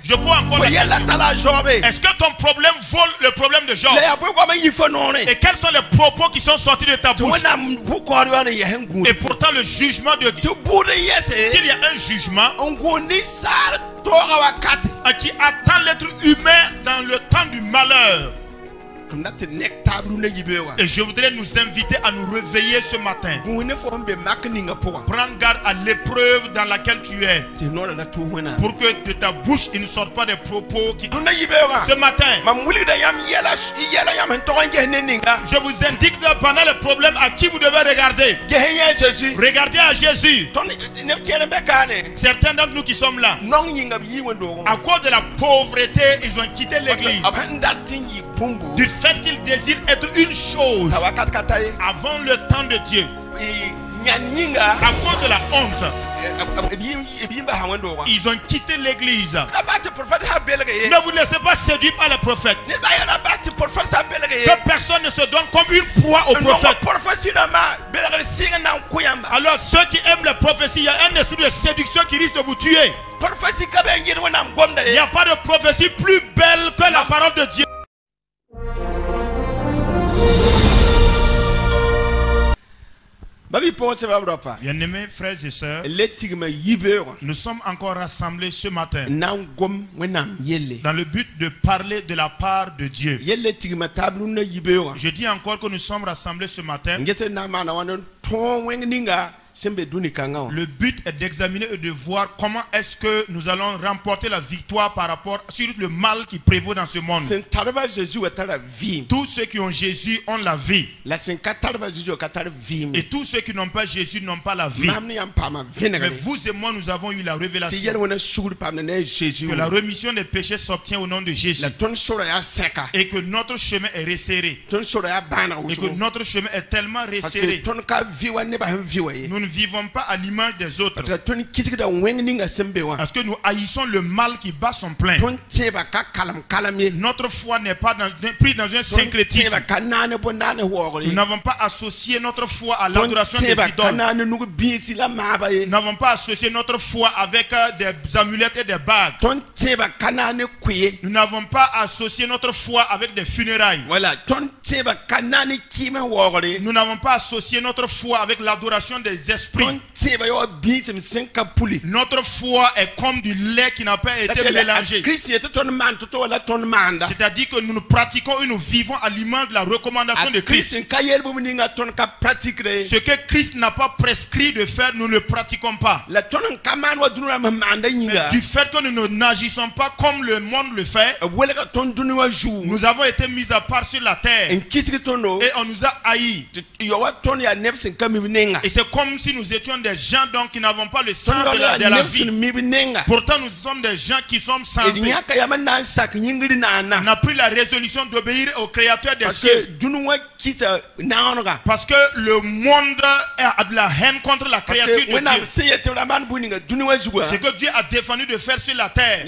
Je peux encore la question. Est-ce que ton problème vole le problème de Job? Et quels sont les propos qui sont sortis de ta bouche? Et pourtant le jugement de Dieu, qu'il y a un jugement qui attend l'être humain dans le temps du malheur. Et je voudrais nous inviter à nous réveiller ce matin. Prends garde à l'épreuve dans laquelle tu es, pour que de ta bouche il ne sorte pas des propos qui... Ce matin, je vous indique pendant le problème à qui vous devez regarder. Regardez à Jésus. Certains d'entre nous qui sommes là, à cause de la pauvreté, ils ont quitté l'église. Du fait qu'ils désirent être une chose avant le temps de Dieu, à cause de la honte, ils ont quitté l'église. Ne vous laissez pas séduire par le prophète. Que personne ne se donne comme une proie au prophète. Alors ceux qui aiment la prophétie, il y a un esprit de séduction qui risque de vous tuer. Il n'y a pas de prophétie plus belle que la parole de Dieu. Bien-aimés frères et sœurs, nous sommes encore rassemblés ce matin dans le but de parler de la part de Dieu. Je dis encore que nous sommes rassemblés ce matin. Le but est d'examiner et de voir comment est-ce que nous allons remporter la victoire par rapport sur le mal qui prévaut dans ce monde. Tous ceux qui ont Jésus ont la vie. Et tous ceux qui n'ont pas Jésus n'ont pas la vie. Mais vous et moi, nous avons eu la révélation que la rémission des péchés s'obtient au nom de Jésus. Et que notre chemin est resserré. Et que notre chemin est tellement resserré. Nous ne vivons pas à l'image des autres. Parce que nous haïssons le mal qui bat son plein. Notre foi n'est pas prise dans un syncrétisme. Nous n'avons pas associé notre foi à l'adoration des idoles. Nous n'avons pas associé notre foi avec des amulettes et des bagues. Nous n'avons pas associé notre foi avec des funérailles. Nous n'avons pas associé notre foi avec l'adoration des esprits. Notre foi est comme du lait qui n'a pas été mélangé. C'est-à-dire que nous nous pratiquons et nous vivons à l'image de la recommandation de Christ. Ce que Christ n'a pas prescrit de faire, nous ne le pratiquons pas. Mais du fait que nous n'agissons pas comme le monde le fait, nous avons été mis à part sur la terre. Et on nous a haïs. Et c'est comme si nous étions des gens donc qui n'avons pas le sens de la vie. Pourtant nous sommes des gens qui sommes sensés. On a pris la résolution d'obéir au Créateur des cieux. Parce que le monde a de la haine contre la créature de Dieu. Ce que Dieu a défendu de faire sur la terre,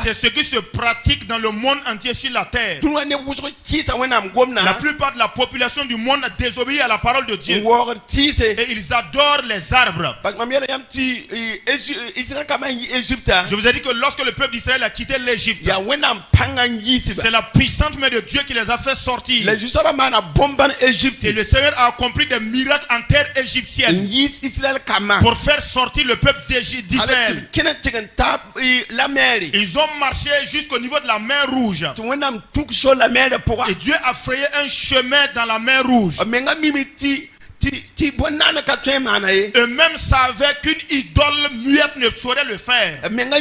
c'est ce qui se pratique dans le monde entier sur la terre. La plupart de la population du monde a désobéi à la parole de Dieu. Et ils adorent les arbres. Je vous ai dit que lorsque le peuple d'Israël a quitté l'Égypte, c'est la puissante main de Dieu qui les a fait sortir. Et le Seigneur a accompli des miracles en terre égyptienne pour faire sortir le peuple d'Israël. Ils ont marché jusqu'au niveau de la mer Rouge. Et Dieu a frayé un chemin dans la mer Rouge. Eux-mêmes savaient qu'une idole muette ne saurait le faire. Eux-mêmes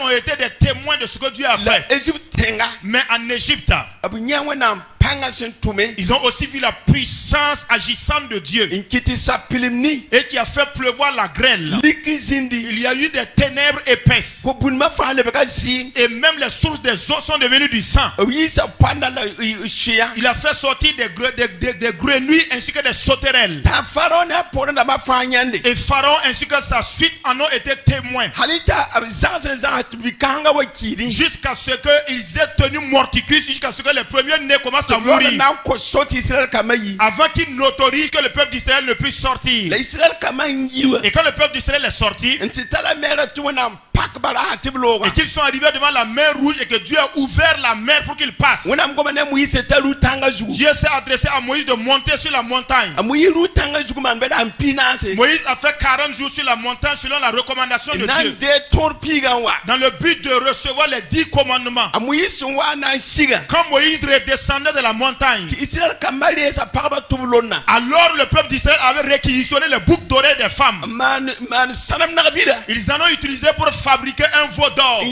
ont été des témoins de ce que Dieu a fait. Mais en Égypte, ils ont aussi vu la puissance agissante de Dieu et qui a fait pleuvoir la grêle. Il y a eu des ténèbres épaisses et même les sources des eaux sont devenues du sang. Il a fait sortir des grenouilles ainsi que des sauterelles. Et Pharaon ainsi que sa suite en ont été témoins jusqu'à ce qu'ils Moïse est tenu morticus jusqu'à ce que les premiers-nés commencent à mourir. Avant qu'il n'autorise que le peuple d'Israël ne puisse sortir. Et quand le peuple d'Israël est sorti, et qu'ils sont arrivés devant la mer rouge et que Dieu a ouvert la mer pour qu'ils passent. Dieu s'est adressé à Moïse de monter sur la montagne. Moïse a fait 40 jours sur la montagne selon la recommandation de Dieu. Dans le but de recevoir les 10 commandements. Quand Moïse redescendait de la montagne, alors le peuple d'Israël avait réquisitionné les boucles d'oreilles des femmes. Ils en ont utilisé pour fabriquer un veau d'or.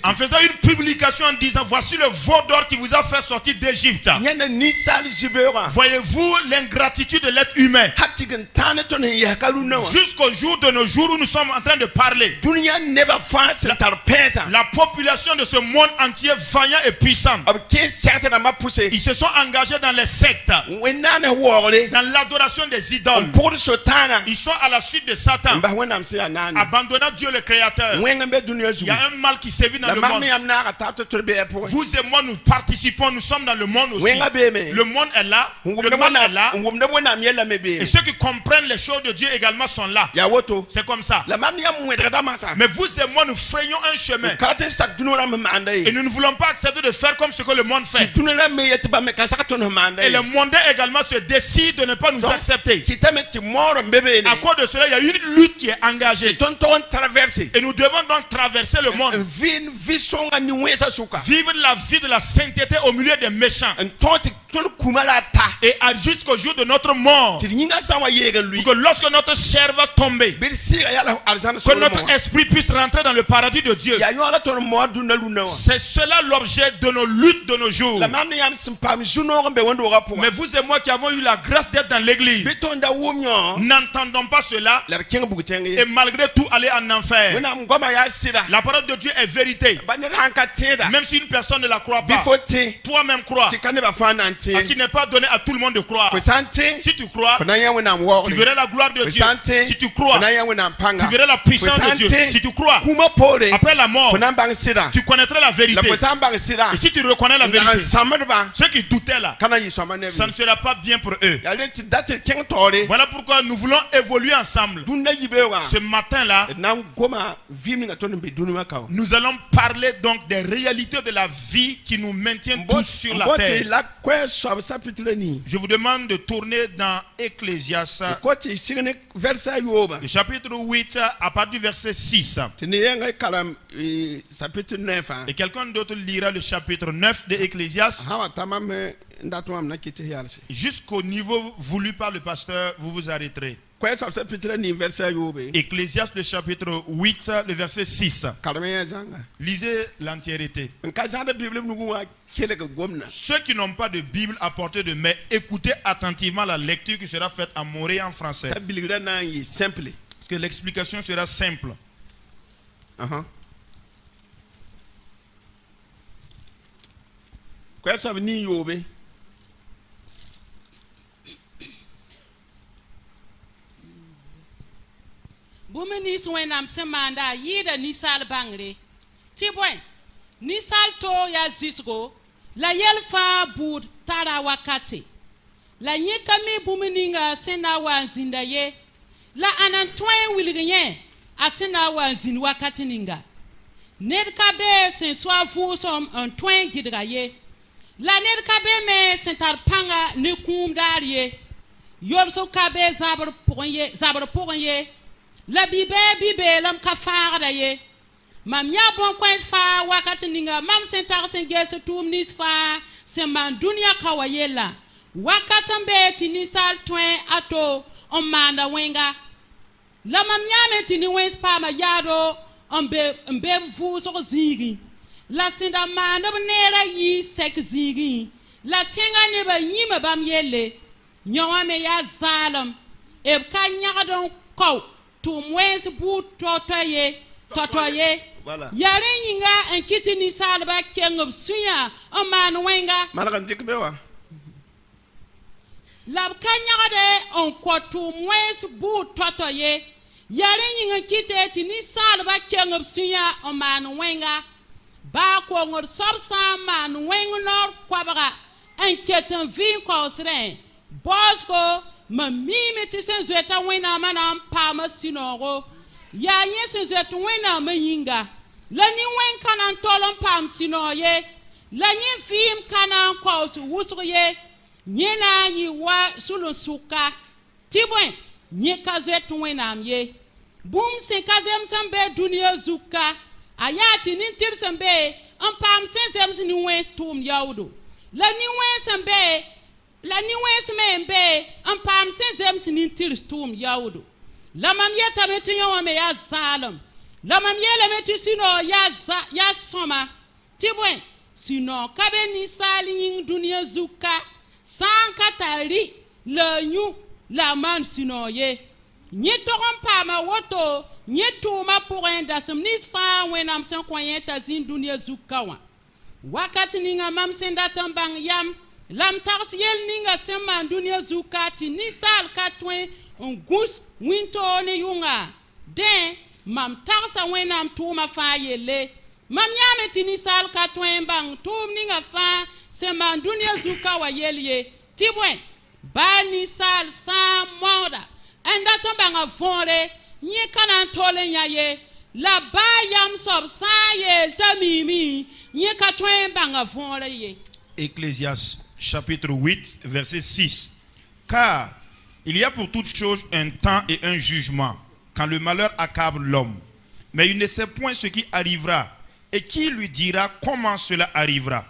En faisant une publication en disant: voici le veau d'or qui vous a fait sortir d'Égypte. Voyez-vous l'ingratitude de l'être humain. Jusqu'au jour de nos jours où nous sommes en train de parler, la population de ce monde entier vaillant et puissante, ils se sont engagés dans les sectes, dans l'adoration des idoles. Ils sont à la suite de Satan, abandonnant Dieu le Créateur. Il y a un mal qui sévit dans le monde. Vous et moi, nous participons, nous sommes dans le monde aussi. Le monde est là, le monde est là, et ceux qui comprennent les choses de Dieu également sont là. C'est comme ça. Mais vous et moi, nous frayons un chemin, et nous ne voulons pas accepter de faire comme ce que le monde fait. Et le mondain également se décide de ne pas nous accepter. À cause de cela, il y a une lutte qui est engagée, et nous devons donc traverser le monde, vivre la vie de la sainteté au milieu des méchants, et jusqu'au jour de notre mort, pour que lorsque notre chair va tomber, que notre esprit puisse rentrer dans le paradis de Dieu. C'est cela l'objet de nos luttes de nos jours. Mais vous et moi qui avons eu la grâce d'être dans l'église, n'entendons pas cela et malgré tout aller en enfer. La parole de Dieu est vérité. Même si une personne ne la croit pas, toi-même crois, parce qu'il n'est pas donné à tout le monde de croire. Si tu crois, tu verras la gloire de Dieu. Si tu crois, tu verras la puissance de Dieu. Si tu crois, après la mort, tu connaîtras la vérité. Et si tu reconnais la vérité, ceux qui doutaient là, ça ne sera pas bien pour eux. Voilà pourquoi nous voulons évoluer ensemble. Ce matin-là, nous allons parler donc des réalités de la vie qui nous maintiennent tous sur la terre. Je vous demande de tourner dans Ecclésiaste, le chapitre 8, à partir du verset 6. Et quelqu'un d'autre lira le chapitre 9 de Ecclésiaste jusqu'au niveau voulu par le pasteur. Vous vous arrêterez. Ecclésiaste, le chapitre 8, le verset 6. Lisez l'entièreté. Ceux qui n'ont pas de Bible à portée de main, écoutez attentivement la lecture qui sera faite en moré et en français. Parce que l'explication sera simple. Bumeni swenam semanda yida nisal bangre. Tibwen, nisal to ya zisgo, la yelfa bud tara wakati. La nyekami bumeninga sena wanzinda ye, la anantwen wilgenye, asena wanzin wakati ninga. Ned kabe sen swafu som un twen gidra ye. La ned kabe me sentar panga ne kum darye. Yolso kabe zabar poye. La bibe lam kafara ye. Mam ya bon coin fa wakati ninga mam sentar senge se tum nis fa se man dunia kawayela. Wakatambe tinisal twen ato on manda wenga. La mam ya tini wens pa ma yado mbe vu so zigi. La sinda manda nera yi sek zigi. La tenga ne ba yima bam yele. Nyawame ya zalam. E ka nyagadon ko tu mwens bu totoye. Yare yinga en kiti ni salba kengob suya o man wenga. Malakan dikbewa. La kanyagade on ko tu mwens bu totoye. Yare yinga kiti ni salba kengob suya o man wenga. ba ko ngor sor sama no weng nor kwabara en ketan vin ko sren bosko ma mimi ti sen zweta wena mana pama sinoro ya yesen zweta wena ma yinga la ni wen kanan tolon pam sinoye la yin fim kanan ko su wusriye nyena yi wa sulu suka tibwen nye kazet wenam ye bum se kazem sambe dunia zuka ayati nintir sambe en pam sensem ni wen tum yawdo la ni wen sambe la ni wen sembe en pam sensem ni nintir tum yawdo la mam yeta metu yawame ya zalam la mam yele metu sino ya soma tibwen sino kabe ni sali dunia zuka sankatari le nyu la man sinoye nye toron pa ma woto nye tuma pour un dasem ni fa wenam sen koyen tazin dunia zukawa wakati ninga mam senda tambang yam lam tars yel ninga sema dunia zukati ni sal katwen on gus winto ne yunga den mam tarsa wenam tuma fa yele mam yame tini sal katwen bang tum ninga fa sema dunia zukawa yelye tibwen bani sal sa moda enda tombanga vonre nyi kana tole nyaye la bayam sob sa ye tamimi nyi katwen banga vonre ye. Ecclésiaste chapitre 8 verset 6. Car il y a pour toute chose un temps et un jugement quand le malheur accable l'homme, mais il ne sait point ce qui arrivera et qui lui dira comment cela arrivera.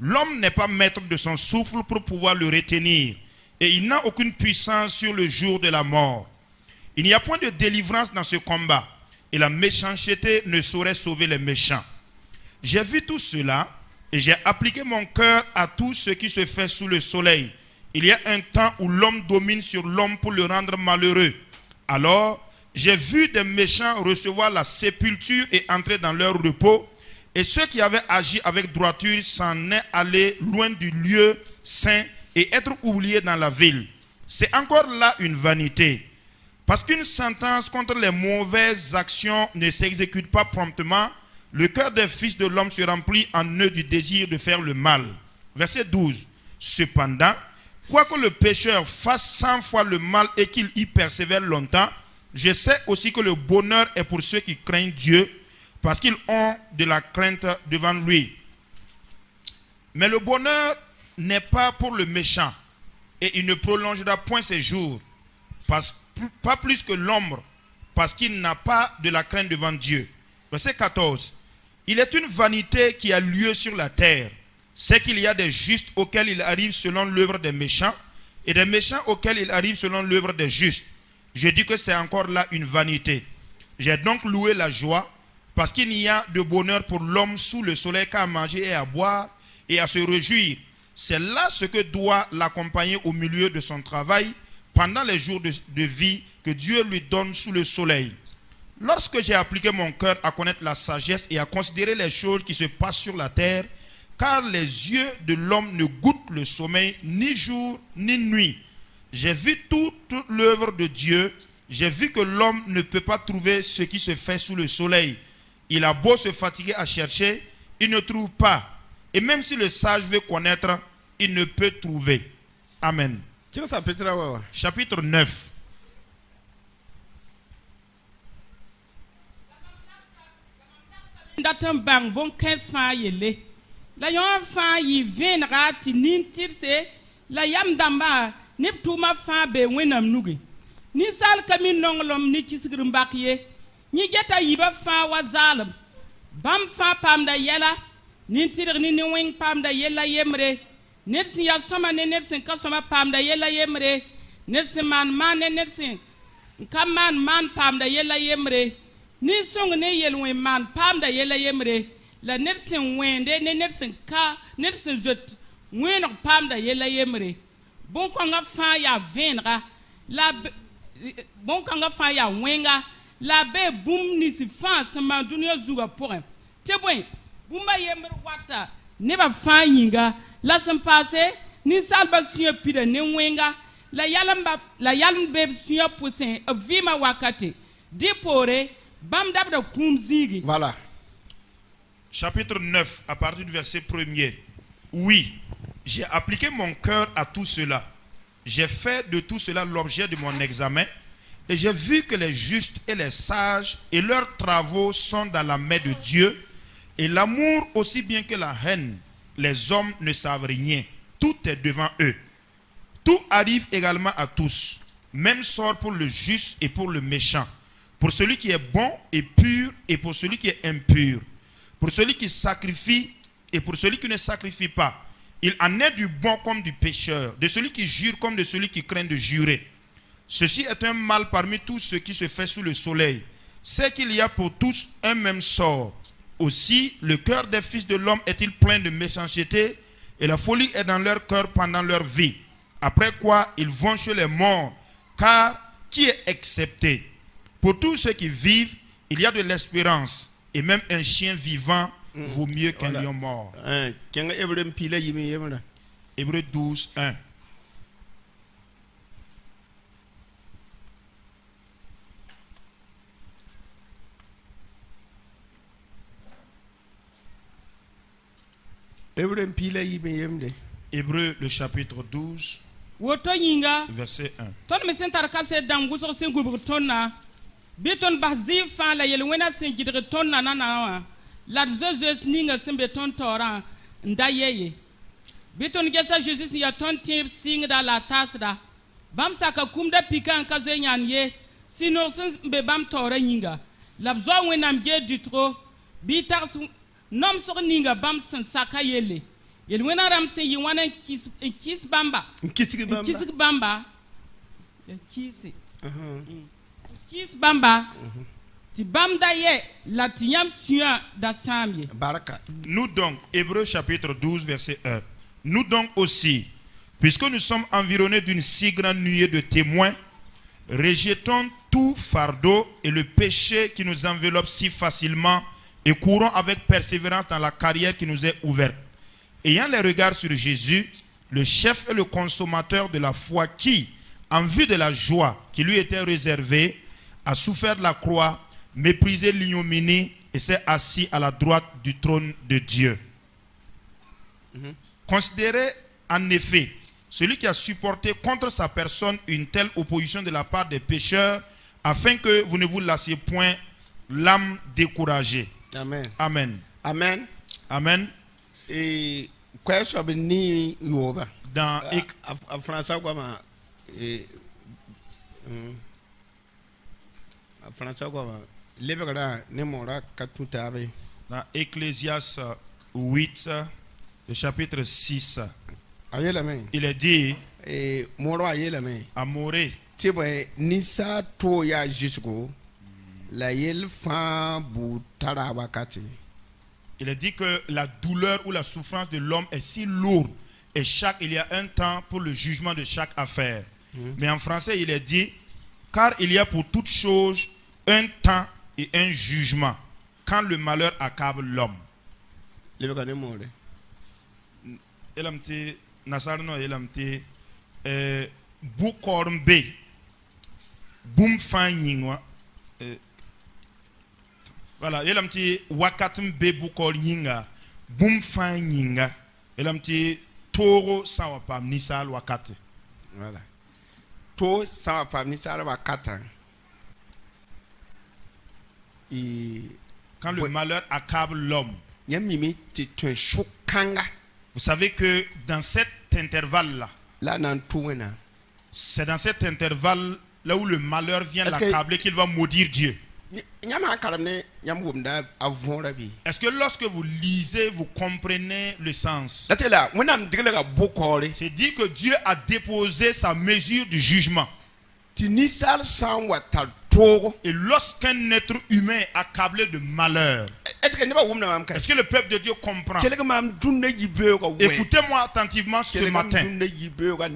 L'homme n'est pas maître de son souffle pour pouvoir le retenir, et il n'a aucune puissance sur le jour de la mort. Il n'y a point de délivrance dans ce combat, et la méchanceté ne saurait sauver les méchants. J'ai vu tout cela, et j'ai appliqué mon cœur à tout ce qui se fait sous le soleil. Il y a un temps où l'homme domine sur l'homme pour le rendre malheureux. Alors, j'ai vu des méchants recevoir la sépulture et entrer dans leur repos, et ceux qui avaient agi avec droiture s'en est allés loin du lieu saint et être oubliés dans la ville. C'est encore là une vanité. Parce qu'une sentence contre les mauvaises actions ne s'exécute pas promptement, le cœur des fils de l'homme se remplit en eux du désir de faire le mal. Verset 12. Cependant, quoique le pécheur fasse 100 fois le mal et qu'il y persévère longtemps, je sais aussi que le bonheur est pour ceux qui craignent Dieu, parce qu'ils ont de la crainte devant lui. Mais le bonheur n'est pas pour le méchant, et il ne prolongera point ses jours, pas plus que l'ombre, parce qu'il n'a pas de la crainte devant Dieu. Verset 14. Il est une vanité qui a lieu sur la terre, c'est qu'il y a des justes auxquels il arrive selon l'œuvre des méchants, et des méchants auxquels il arrive selon l'œuvre des justes. Je dis que c'est encore là une vanité. J'ai donc loué la joie, parce qu'il n'y a de bonheur pour l'homme sous le soleil qu'à manger et à boire et à se réjouir. C'est là ce que doit l'accompagner au milieu de son travail pendant les jours de vie que Dieu lui donne sous le soleil. Lorsque j'ai appliqué mon cœur à connaître la sagesse et à considérer les choses qui se passent sur la terre, car les yeux de l'homme ne goûtent le sommeil ni jour ni nuit. J'ai vu toute l'œuvre de Dieu. J'ai vu que l'homme ne peut pas trouver ce qui se fait sous le soleil. Il a beau se fatiguer à chercher, il ne trouve pas. Et même si le sage veut connaître, il ne peut trouver. Amen. Chapitre 9. Ni geta yiba fa wazalam bam fa pam da yela ni tirir ni wing pam da yela yemre nersin ya sama ne nersin ka sama pam da yela yemre nersin man ne nersin kam man pam da yela yemre ni song ne yelwe man pam da yela yemre la nersin wende ne nersin ka nersin zot wen pam da yela yemre bon ko nga fa ya venra la bon ko nga fa ya wenga la be boum ni si fan sama dunia zuga pour te boy bumba yemre wata ne ba fa yinga la sem passé ni salba suya pide ne wenga la yalam be suya poussin vima wakati dipore bam dabda kum zigi voilà chapitre 9, à partir du verset 1er. Oui, j'ai appliqué mon cœur à tout cela. J'ai fait de tout cela l'objet de mon examen. Et j'ai vu que les justes et les sages et leurs travaux sont dans la main de Dieu. Et l'amour aussi bien que la haine, les hommes ne savent rien. Tout est devant eux. Tout arrive également à tous. Même sort pour le juste et pour le méchant. Pour celui qui est bon et pur et pour celui qui est impur. Pour celui qui sacrifie et pour celui qui ne sacrifie pas. Il en est du bon comme du pécheur, de celui qui jure comme de celui qui craint de jurer. Ceci est un mal parmi tout ce qui se fait sous le soleil. C'est qu'il y a pour tous un même sort. Aussi, le cœur des fils de l'homme est-il plein de méchanceté, et la folie est dans leur cœur pendant leur vie. Après quoi, ils vont chez les morts, car qui est excepté? Pour tous ceux qui vivent, il y a de l'espérance, et même un chien vivant vaut mieux qu'un lion mort. Hébreux 12, 1. Hébreux le chapitre 12, verset 1. La Zeus ninga sembe ton torant ndaye biton gesa Jesus ya ton tip sing da la tasda bam saka kumda pikan kazo nyanye sino be bam tora ninga labzo wenam ge ditro bitars nom so ninga bam san saka yele yel wena ram se yi wana kis bamba kis bamba kis bamba. Nous donc, Hébreux chapitre 12, verset 1. Nous donc aussi, puisque nous sommes environnés d'une si grande nuée de témoins, rejetons tout fardeau et le péché qui nous enveloppe si facilement et courons avec persévérance dans la carrière qui nous est ouverte. Ayant les regards sur Jésus, le chef et le consommateur de la foi qui, en vue de la joie qui lui était réservée, a souffert la croix, méprisé l'ignominie et s'est assis à la droite du trône de Dieu. Considérez en effet celui qui a supporté contre sa personne une telle opposition de la part des pécheurs, afin que vous ne vous lassiez point l'âme découragée. Amen. Amen. Amen. Amen. Et quoi ça veut dire dans français quoi français quoi dans Ecclésiaste 8, le chapitre 6, il est dit Amoré. Nisa toya jusqu'au la yel fa boutara wakati. Il est dit que la douleur ou la souffrance de l'homme est si lourde et il y a un temps pour le jugement de chaque affaire. Mais en français, il est dit car il y a pour toute chose un temps et un jugement quand le malheur accable l'homme. Voilà, il a un petit wakatum be bukor yinga, boum fan yinga, il a un petit toro sawapam nisal wakati. Voilà. To sawapam nisal wakata. Quand le malheur accable l'homme. Vous savez que dans cet intervalle-là, c'est dans cet intervalle là où le malheur vient l'accabler qu'il va maudire Dieu. Est-ce que lorsque vous lisez, vous comprenez le sens? C'est dire que Dieu a déposé sa mesure du jugement. Et lorsqu'un être humain est accablé de malheur, est-ce que le peuple de Dieu comprend? Écoutez-moi attentivement ce matin.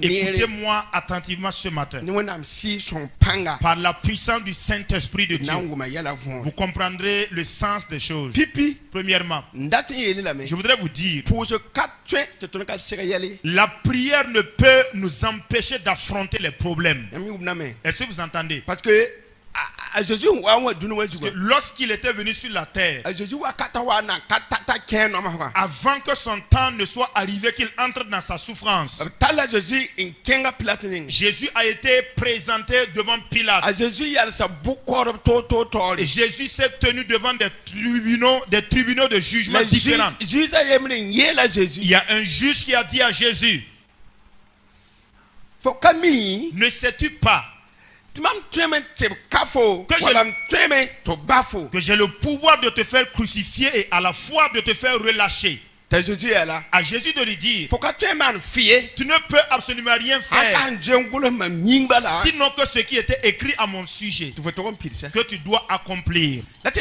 Écoutez-moi attentivement ce matin. Par la puissance du Saint-Esprit de Dieu, vous comprendrez le sens des choses. Premièrement, je voudrais vous dire, la prière ne peut nous empêcher d'affronter les problèmes. Est-ce que vous entendez? Parce que lorsqu'il était venu sur la terre, avant que son temps ne soit arrivé, qu'il entre dans sa souffrance, Jésus a été présenté devant Pilate. Et Jésus s'est tenu devant des tribunaux de jugement différents. Il y a un juge qui a dit à Jésus, ne sais-tu pas que j'ai le pouvoir de te faire crucifier et à la fois de te faire relâcher? À Jésus de lui dire, tu ne peux absolument rien faire, sinon que ce qui était écrit à mon sujet, que tu dois accomplir. Ce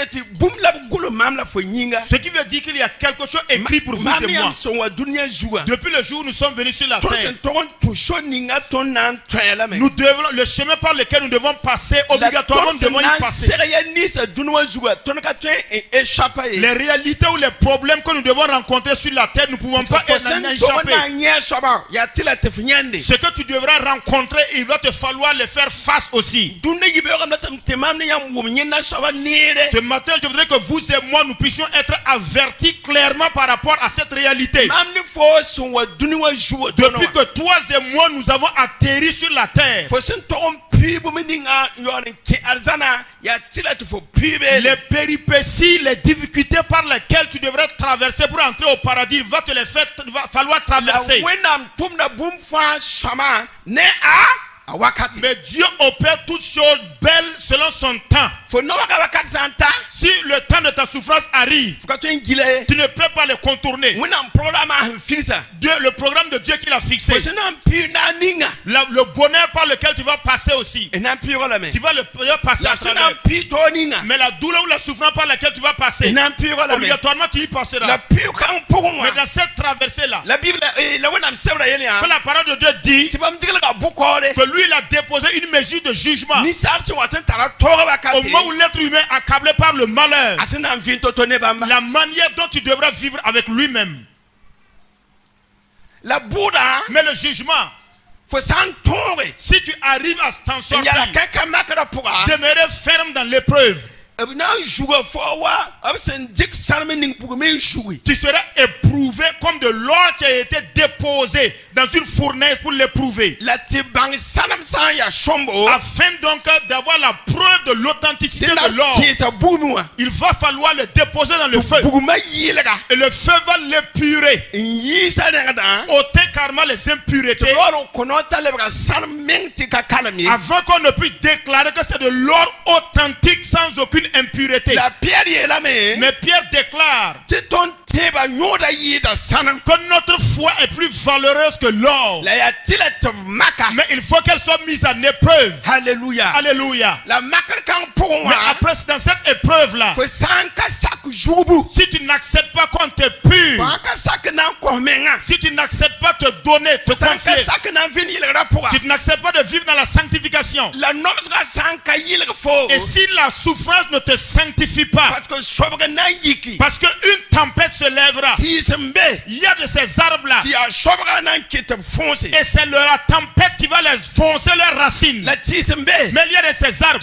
qui veut dire qu'il y a quelque chose écrit pour vous et moi. Depuis le jour où nous sommes venus sur la terre, nous devons, le chemin par lequel nous devons passer, obligatoirement nous devons y passer. Les réalités ou les problèmes que nous devons rencontrer sur la terre, nous ne pouvons pas en échapper. Ce que tu devras rencontrer, il va te falloir le faire face aussi. Ce matin, je voudrais que vous et moi, nous puissions être avertis clairement par rapport à cette réalité. Depuis que toi et moi, nous avons atterri sur la terre, les péripéties, les difficultés par lesquelles tu devrais traverser pour entrer au paradis, va falloir traverser. Mais Dieu opère toutes choses belles selon son temps. Si le temps de ta souffrance arrive, tu ne peux pas le contourner. Le programme de Dieu qu'il a fixé, le bonheur par lequel tu vas passer aussi, tu vas le passer à travers. Mais la douleur ou la souffrance par laquelle tu vas passer, obligatoirement tu y passeras. Mais dans cette traversée-là, que la parole de Dieu dit que lui, il a déposé une mesure de jugement au moment où l'être humain est accablé par le malheur, la manière dont tu devras vivre avec lui-même. Mais le jugement, si tu arrives à t'en sortir, demeurer ferme dans l'épreuve, tu seras éprouvé comme de l'or qui a été déposé dans une fournaise pour l'éprouver, afin donc d'avoir la preuve de l'authenticité de l'or. Il va falloir le déposer dans le feu et le feu va l'épurer, ôter carrément les impuretés, avant qu'on ne puisse déclarer que c'est de l'or authentique sans aucune impureté. Mais Pierre déclare que notre foi est plus valeureuse que l'or, mais il faut qu'elle soit mise en épreuve. Alléluia. Alléluia. Mais après, dans cette épreuve là, si tu n'acceptes pas qu'on te pure, si tu n'acceptes pas te donner, te confier, si tu n'acceptes pas de vivre dans la sanctification, et si la souffrance ne te sanctifie pas, parce qu'une tempête se lèvera, il y a de ces arbres là, et c'est la tempête qui va les foncer leurs racines. Mais il y a de ces arbres,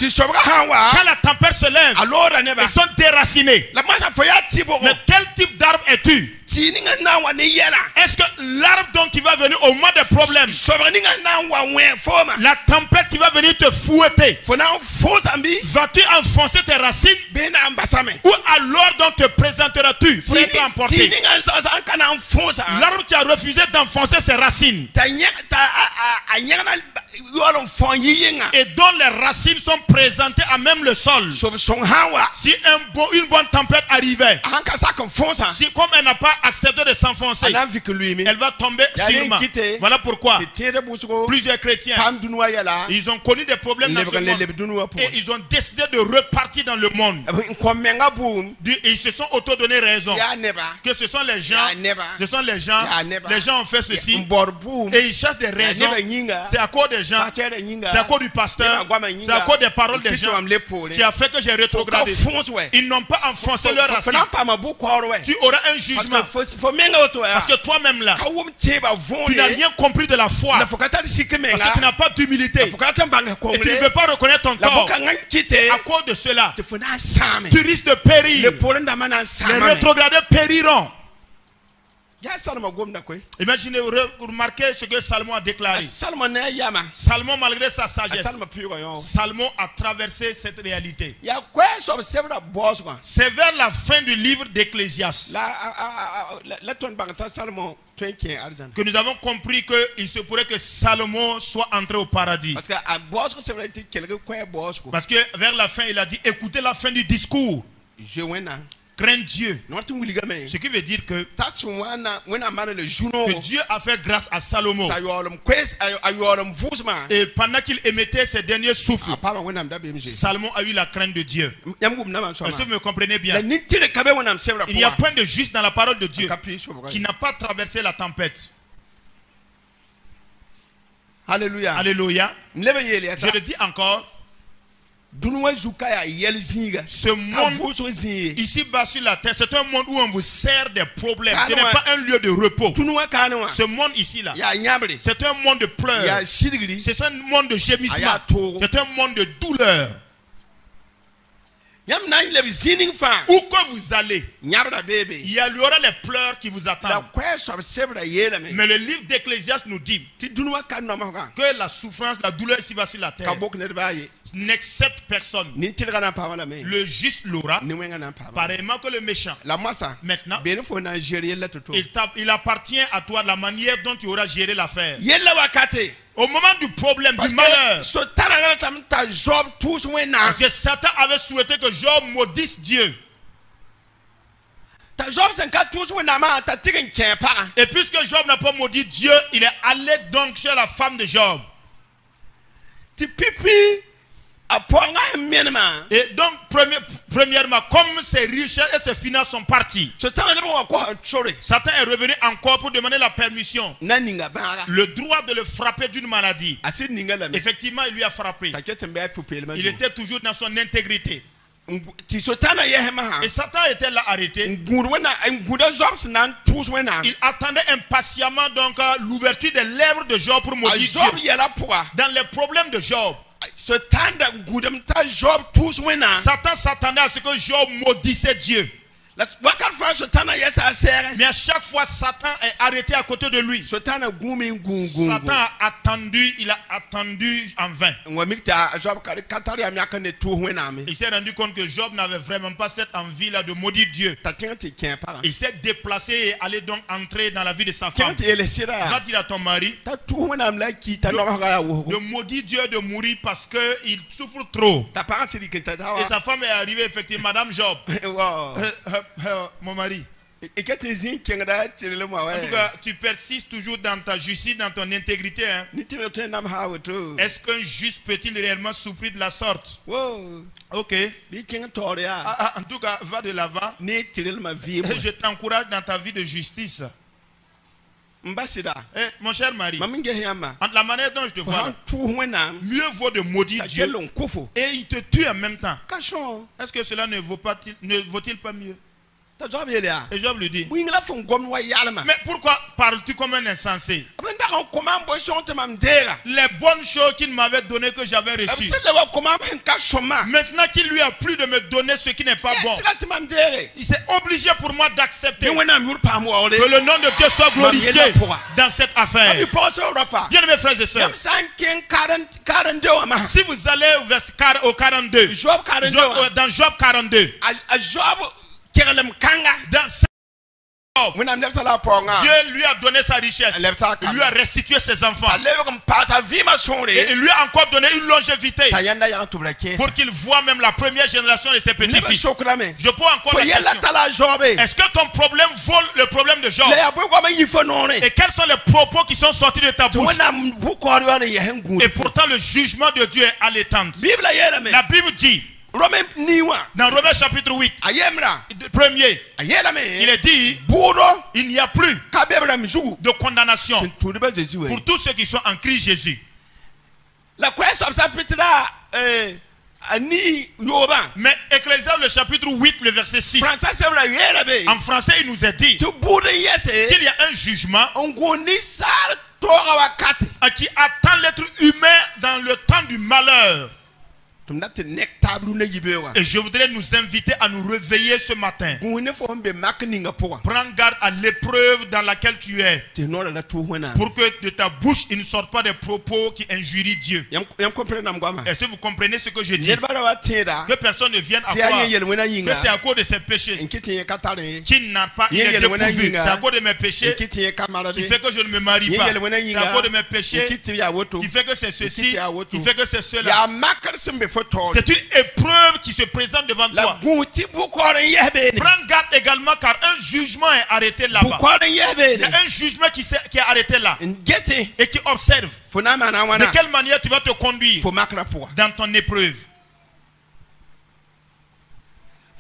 quand la tempête se lève, ils sont déracinés. Mais quel type d'arbre es-tu? Est-ce que l'arbre donc qui va venir au moment des problèmes, la tempête qui va venir te fouetter, vas-tu enfoncer tes racines, ou alors donc te présenteras-tu pour être emporté? L'arbre qui a refusé d'enfoncer ses racines et dont les racines sont présentées à même le sol, si une bonne tempête arrivait, si comme elle n'a pas accepté de s'enfoncer, elle va tomber sûrement. Voilà pourquoi plusieurs chrétiens, ils ont connu des problèmes dans ce monde et ils ont décidé de repartir dans le monde. Ils se sont auto-donné raison que ce sont les gens, les gens ont fait ceci et ils cherchent des raisons. C'est à cause des des gens, c'est à cause du pasteur, c'est à cause des paroles des gens qui a fait que j'ai rétrogradé. Ils n'ont pas enfoncé leur racine. Tu auras un jugement. Parce que toi-même là, tu n'as rien compris de la foi. Parce que tu n'as pas d'humilité. Et tu ne veux pas reconnaître ton tort. À cause de cela, tu risques de périr. Les rétrogradés périront. Imaginez, remarquez ce que Salomon a déclaré. Salomon, malgré sa sagesse, Salomon a traversé cette réalité. C'est vers la fin du livre d'Ecclésiaste que nous avons compris qu'il se pourrait que Salomon soit entré au paradis. Parce que vers la fin, il a dit, écoutez la fin du discours. Crains Dieu. Ce qui veut dire que Dieu a fait grâce à Salomon. Et pendant qu'il émettait ses derniers souffles, Salomon a eu la crainte de Dieu. Est-ce que vous me comprenez bien? Il n'y a point de juste dans la parole de Dieu qui n'a pas traversé la tempête. Alléluia. Alléluia. Je le dis encore. Ce monde ici-bas sur la terre, c'est un monde où on vous sert des problèmes. Ce n'est pas un lieu de repos. Ce monde ici-là, c'est un monde de pleurs. C'est un monde de gémissement. C'est un monde de douleur. Où que vous allez, il y aura les pleurs qui vous attendent. Mais le livre d'Ecclésiaste nous dit que la souffrance, la douleur ici-bas sur la terre n'accepte personne. Le juste l'aura, pareillement que le méchant. Maintenant, il appartient à toi de la manière dont tu auras géré l'affaire. Au moment du problème, du malheur, parce que Satan avait souhaité que Job maudisse Dieu. Et puisque Job n'a pas maudit Dieu, il est allé donc chez la femme de Job. Et donc, premièrement, comme ses richesses et ses finances sont parties, Satan est revenu encore pour demander la permission, le droit de le frapper d'une maladie. Effectivement, il lui a frappé. Il était toujours dans son intégrité. Et Satan était là arrêté. Il attendait impatiemment donc l'ouverture des lèvres de Job pour maudire Dieu. Dans les problèmes de Job, Satan s'attendait à ce que Job maudissait Dieu. Mais à chaque fois, Satan est arrêté à côté de lui. Satan a attendu, il a attendu en vain. Il s'est rendu compte que Job n'avait vraiment pas cette envie-là de maudire Dieu. Il s'est déplacé et allé donc entrer dans la vie de sa femme. Va dire à ton mari de maudire Dieu de mourir parce qu'il souffre trop. Et sa femme est arrivée, effectivement, Madame Job. Mon mari, en tout cas, tu persistes toujours dans ta justice, dans ton intégrité. Hein? Est-ce qu'un juste peut-il réellement souffrir de la sorte? Ok. En tout cas, va de l'avant. Je t'encourage dans ta vie de justice. Mon cher mari, la manière dont je te vois, mieux vaut de maudire Dieu et il te tue en même temps. Est-ce que cela ne vaut-il pas mieux? Et Job lui dit, mais pourquoi parles-tu comme un insensé? Les bonnes choses qu'il m'avait données que j'avais reçues, maintenant qu'il lui a plu de me donner ce qui n'est pas bon, il s'est obligé pour moi d'accepter que le nom de Dieu soit glorifié dans cette affaire. Bien mes frères et sœurs, si vous allez au 42, dans Job 42, Dieu lui a donné sa richesse, il lui a restitué ses enfants, et il lui a encore donné une longévité pour qu'il voit même la première génération de ses petits-fils. Je peux encore la question, est-ce que ton problème vaut le problème de Job? Et quels sont les propos qui sont sortis de ta bouche? Et pourtant le jugement de Dieu est allétante. La Bible dit dans Romains chapitre 8, premier, il est dit, il n'y a plus de condamnation pour tous ceux qui sont en Christ Jésus. La question c'est mais Ecclésiaste le chapitre 8 le verset 6. En français il nous est dit qu'il y a un jugement qui attend l'être humain dans le temps du malheur. Et je voudrais nous inviter à nous réveiller ce matin. Prends garde à l'épreuve dans laquelle tu es, pour que de ta bouche il ne sorte pas des propos qui injurient Dieu. Est-ce que vous comprenez ce que je dis? Que personne ne vienne à croire que c'est à cause de ses péchés qui n'a pas été dépourvu. C'est à cause de mes péchés qui fait que je ne me marie pas. C'est à cause de mes péchés qui fait que c'est ceci, qui fait que c'est cela. C'est une épreuve qui se présente devant toi. Prends garde également car un jugement est arrêté là-bas. Il y a un jugement qui est arrêté là et qui observe de quelle manière tu vas te conduire dans ton épreuve.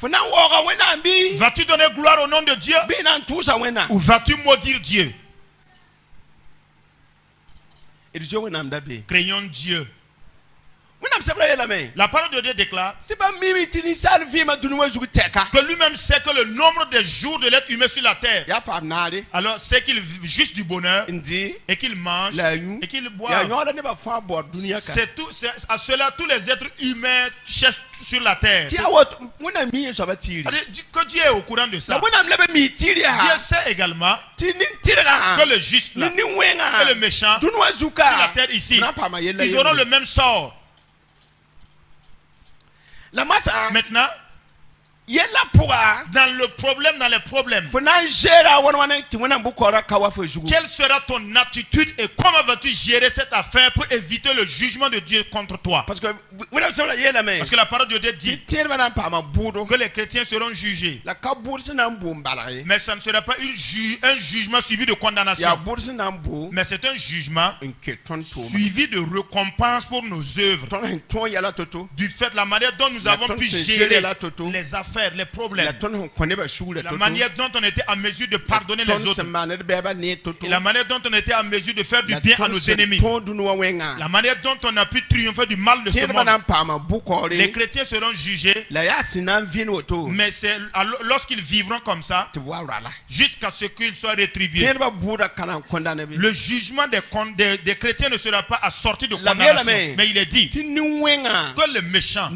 Vas-tu donner gloire au nom de Dieu ou vas-tu maudire Dieu? Craignons Dieu. La parole de Dieu déclare que lui-même sait que le nombre de jours de l'être humain sur la terre. Alors c'est qu'il vit juste du bonheur et qu'il mange et qu'il boit. C'est tout, à cela tous les êtres humains cherchent sur la terre. Que Dieu est au courant de ça. Dieu sait également que le juste là et le méchant sur la terre ici, ils auront le même sort. Maintenant, dans le problème, dans les problèmes, quelle sera ton attitude et comment vas-tu gérer cette affaire pour éviter le jugement de Dieu contre toi? Parce que la parole de Dieu dit que les chrétiens seront jugés. Mais ça ne sera pas un jugement suivi de condamnation. Mais c'est un jugement suivi de récompense pour nos œuvres. Du fait de la manière dont nous avons pu gérer les affaires, les problèmes, la manière dont on était en mesure de pardonner les autres, et la manière dont on était en mesure de faire du bien à nos ennemis, la manière dont on a pu triompher du mal de ce monde. Les chrétiens seront jugés, mais c'est lorsqu'ils vivront comme ça jusqu'à ce qu'ils soient rétribués. Le jugement des chrétiens ne sera pas assorti de condamnation, mais il est dit que le méchant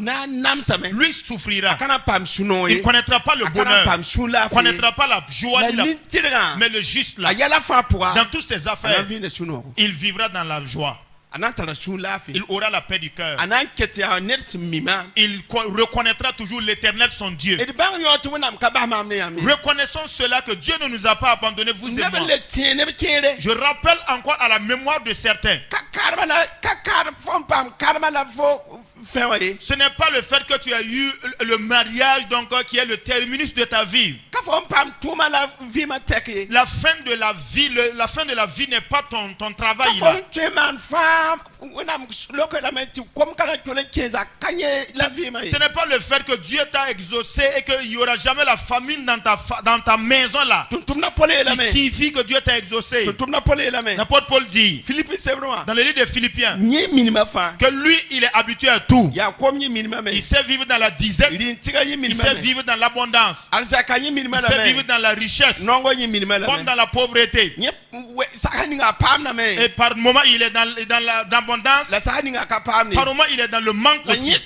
lui souffrira. Il ne connaîtra pas le bonheur, il ne connaîtra pas la joie, mais le juste là, dans toutes ses affaires, il vivra dans la joie. Il aura la paix du cœur. Il reconnaîtra toujours l'Éternel son Dieu. Reconnaissons cela que Dieu ne nous a pas abandonnés, vous et moi. Je rappelle encore à la mémoire de certains. Ce n'est pas le fait que tu as eu le mariage donc qui est le terminus de ta vie. La fin de la vie n'est pas ton travail là. Ce n'est pas le fait que Dieu t'a exaucé et qu'il n'y aura jamais la famine dans ta maison là. Il signifie que Dieu t'a exaucé. L'apôtre Paul dit dans le livre des Philippiens que lui il est habitué à tout. Il sait vivre dans la disette, il sait vivre dans l'abondance, il sait vivre dans la richesse comme dans la pauvreté. Et par moment il est dans l'abondance, par moment il est dans le manque aussi.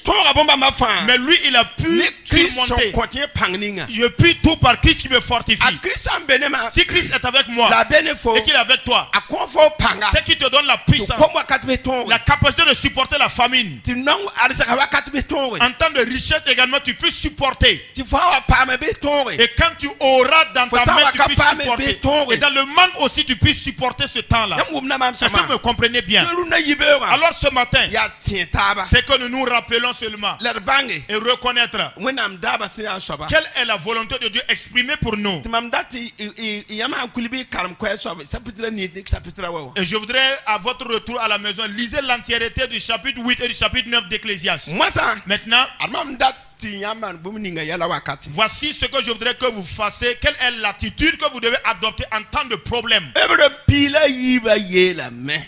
Mais lui il a pu surmonter. Je puis tout par Christ qui me fortifie. Si Christ est avec moi et qu'il est avec toi, c'est qui te donne la puissance, la capacité de supporter la famine. En temps de richesse également tu peux supporter. Et quand tu auras dans ta main tu peux supporter. Et dans le manque aussi tu peux supporter ce temps-là. Est-ce que vous me comprenez bien? Alors ce matin, c'est que nous nous rappelons seulement et reconnaître quelle est la volonté de Dieu exprimée pour nous. Et je voudrais à votre retour à la maison lisez l'entièreté du chapitre 8 et du chapitre 9 d'Ecclésiaste. Maintenant, Voici ce que je voudrais que vous fassiez. Quelle est l'attitude que vous devez adopter en temps de problème?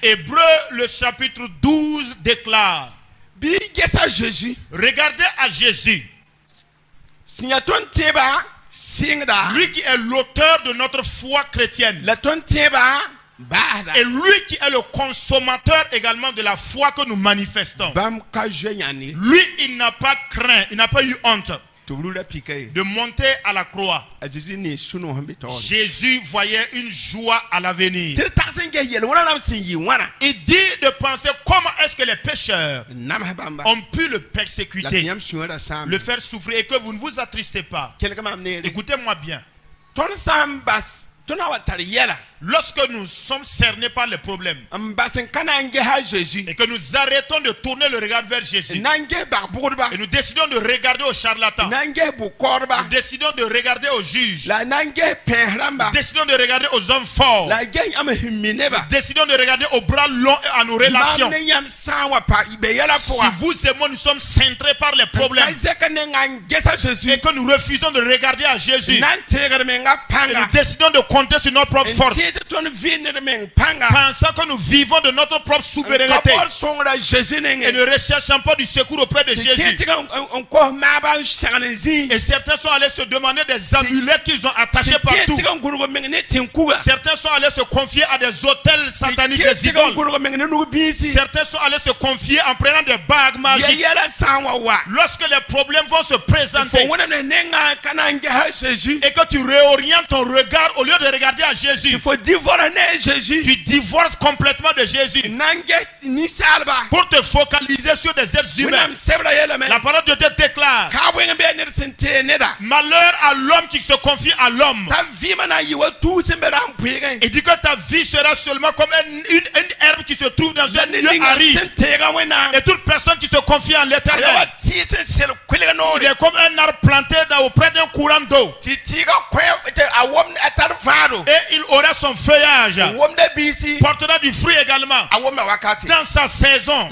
Hébreux, le chapitre 12 déclare. Regardez à Jésus. Lui qui est l'auteur de notre foi chrétienne. Et lui qui est le consommateur également de la foi que nous manifestons. Lui, il n'a pas craint, il n'a pas eu honte de monter à la croix. Jésus voyait une joie à l'avenir. Il dit de penser comment est-ce que les pécheurs ont pu le persécuter, le faire souffrir, et que vous ne vous attristez pas. Écoutez-moi bien. Lorsque nous sommes cernés par les problèmes et que nous arrêtons de tourner le regard vers Jésus et nous décidons de regarder aux charlatans, nous décidons de regarder aux juges, nous décidons de regarder aux hommes forts, nous décidons de regarder aux bras longs et à nos relations. Si vous et moi nous sommes centrés par les problèmes et que nous refusons de regarder à Jésus et nous décidons de compter sur notre propre force, pensant que nous vivons de notre propre souveraineté et ne recherchons pas du secours auprès de Jésus. Et certains sont allés se demander des amulettes qu'ils ont attachées partout. Certains sont allés se confier à des hôtels sataniques, des idoles. Certains sont allés se confier en prenant des bagues magiques. Lorsque les problèmes vont se présenter et que tu réorientes ton regard au lieu de regarder à Jésus, tu divorces complètement de Jésus pour te focaliser sur des êtres humains. La parole de Dieu déclare: malheur à l'homme qui se confie à l'homme. Il dit que ta vie sera seulement comme une herbe qui se trouve dans un lieu aride. Et toute personne qui se confie en l'Éternel, il est comme un arbre planté auprès d'un courant d'eau. Et il aura son feuillage, portera du fruit également dans sa saison.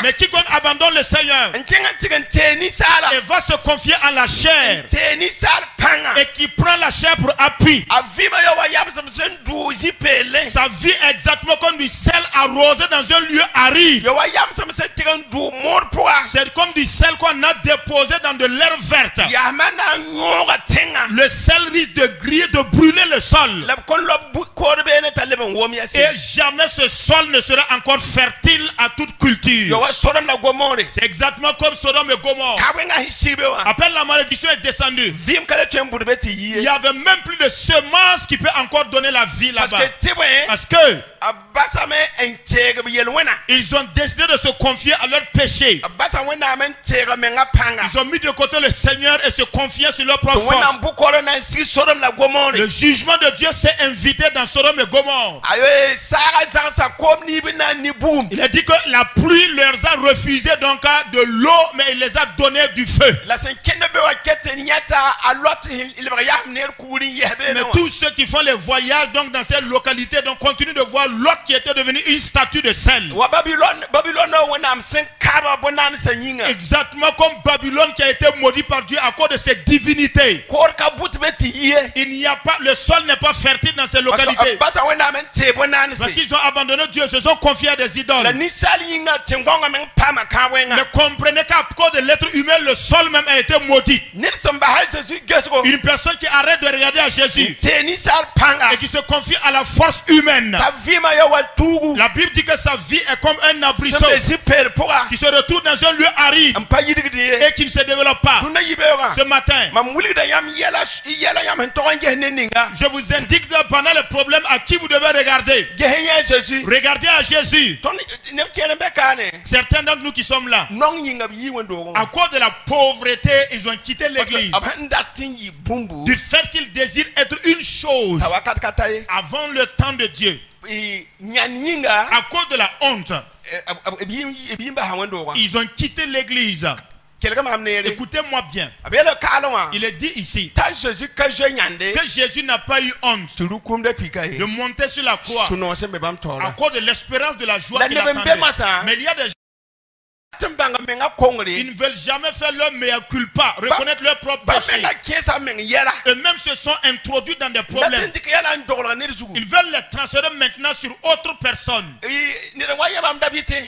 Mais quiconque abandonne le Seigneur et va se confier à la chair et qui prend la chair pour appui, sa vie est exactement comme du sel arrosé dans un lieu aride. C'est comme du sel qu'on a déposé dans de l'herbe verte. Le sel risque de griller, de brûler le sol. Et jamais ce sol ne sera encore fertile à toute culture. C'est exactement comme Sodome et Gomorrhe. Après la malédiction est descendue, il n'y avait même plus de semence qui peut encore donner la vie là-bas. Parce que ils ont décidé de se confier à leur péché. Ils ont mis de côté le Seigneur et se confier sur leur propre force. Le jugement de Dieu s'est invité dans Sodome et Gomorrhe. Il a dit que la pluie leur a refusé donc de l'eau, mais il les a donné du feu. Mais tous ceux qui font les voyages donc dans cette localité donc continuent de voir Lot qui était devenu une statue de sel. Exactement comme Babylone qui a été maudit par Dieu à cause de ses divinités. Il n'y a pas, le sol n'est pas fertile dans ces localités. Parce qu'ils ont abandonné Dieu, se sont confiés à des idoles. Mais comprenez qu'à cause de l'être humain, le sol même a été maudit. Une personne qui arrête de regarder à Jésus et qui se confie à la force humaine, la Bible dit que sa vie est comme un abrisseau qui se retrouve dans un lieu aride et qui ne se développe pas. Ce matin, je vous indique pendant le problème à qui vous devez regarder. Regardez à Jésus. Certains d'entre nous qui sommes là, à cause de la pauvreté, ils ont quitté l'église. Du fait qu'ils désirent être une chose avant le temps de Dieu. À cause de la honte, ils ont quitté l'église. Écoutez-moi bien. Il est dit ici que Jésus n'a pas eu honte de monter sur la croix à cause de l'espérance de la joie qu'il attendait. Mais il y a des gens Ils ne veulent jamais faire leur meilleur culpa, reconnaître leur propre péché. Et même se sont introduits dans des problèmes. Ils veulent les transférer maintenant sur autre personne.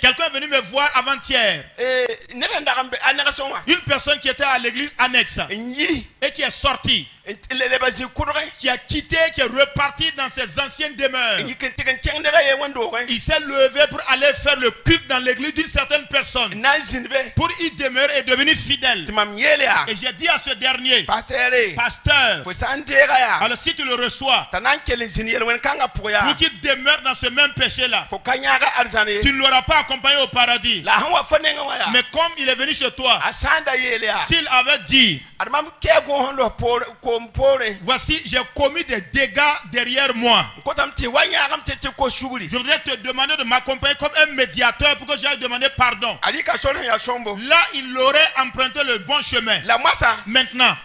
Quelqu'un est venu me voir avant-hier. Une personne qui était à l'église annexe et qui est sortie, qui a quitté, qui est reparti dans ses anciennes demeures. Il s'est levé pour aller faire le culte dans l'église d'une certaine personne, pour y demeurer et devenir fidèle. Et j'ai dit à ce dernier, pasteur, alors si tu le reçois, pour qu'il demeure dans ce même péché-là, tu ne l'auras pas accompagné au paradis. Mais comme il est venu chez toi, s'il avait dit, voici, j'ai commis des dégâts derrière moi, je voudrais te demander de m'accompagner comme un médiateur pour que j'aille demander pardon. Là, il aurait emprunté le bon chemin. Maintenant,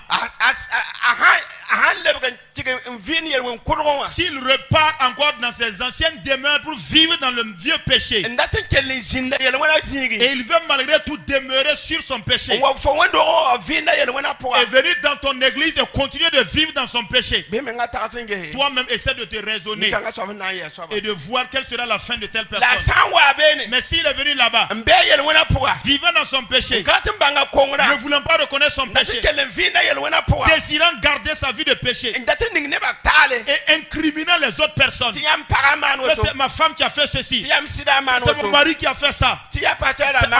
s'il repart encore dans ses anciennes demeures pour vivre dans le vieux péché, et il veut malgré tout demeurer sur son péché, et venir dans ton église et continuer de vivre dans son péché, toi-même essaie de te raisonner et de voir quelle sera la fin de telle personne. Mais s'il est venu là-bas, vivant dans son péché, ne voulant pas reconnaître son péché, désirant garder sa vie de péché, et incriminant les autres personnes, c'est ma femme qui a fait ceci, c'est mon mari qui a fait ça, c'est à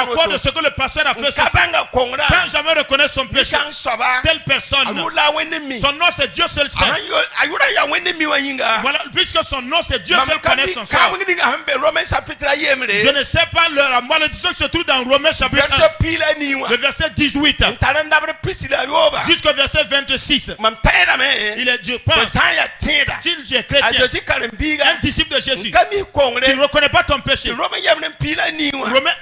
cause de ce que le pasteur a fait ceci, sans jamais reconnaître son péché, telle personne, son nom c'est Dieu seul sait. Voilà, puisque son nom c'est Dieu seul connaît son sort. Je ne sais pas la malédiction qui se trouve dans Romains chapitre 1, le verset 18 jusqu'au verset 26. Il est Dieu. S'il est chrétien, un disciple de Jésus, tu ne reconnais pas ton péché. Romains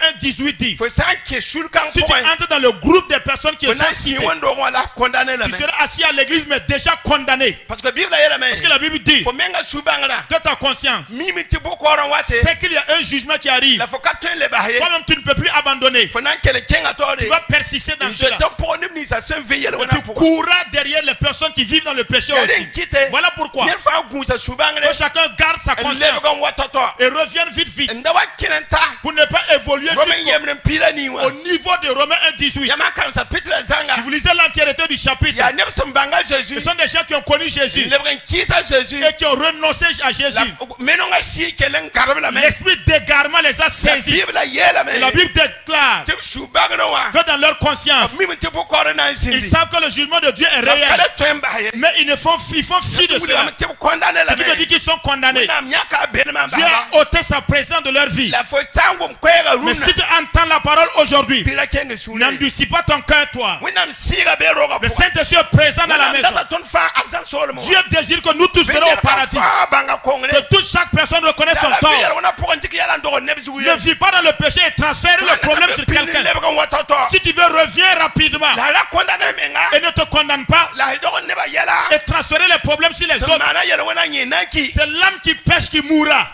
1, 18 dit, si tu entres dans le groupe des personnes qui sont citées, tu seras assis à l'église mais déjà condamné. Parce que la Bible dit que ta conscience, c'est qu'il y a un jugement qui arrive. Toi-même tu ne peux plus abandonner. Tu vas persister dans cela. Tu courras derrière les personnes qui vivent dans le péché aussi. Voilà pourquoi que chacun garde sa conscience et revienne vite pour ne pas évoluer au niveau de Romains 1, 18. Si vous lisez l'entièreté du chapitre, ce sont des gens qui ont connu Jésus et qui ont renoncé à Jésus. L'esprit d'égarement les a saisis. Et la Bible déclare que dans leur conscience, ils savent que le jugement de Dieu est réel, mais ils font fi de cela. Ce qui veut dire qu'ils sont condamnés. Dieu a ôté sa présence de leur vie. Mais si tu entends la parole aujourd'hui, n'endurcis pas ton cœur, toi. Le Saint-Esprit est présent dans la maison. Dieu désire que nous tous serons au paradis. Que toute chaque personne reconnaisse son tort. Ne vis pas dans le péché et transfère le problème sur quelqu'un. Si tu veux, reviens rapidement et ne te condamne pas et transférer les problèmes sur les autres. C'est l'âme qui pêche qui mourra.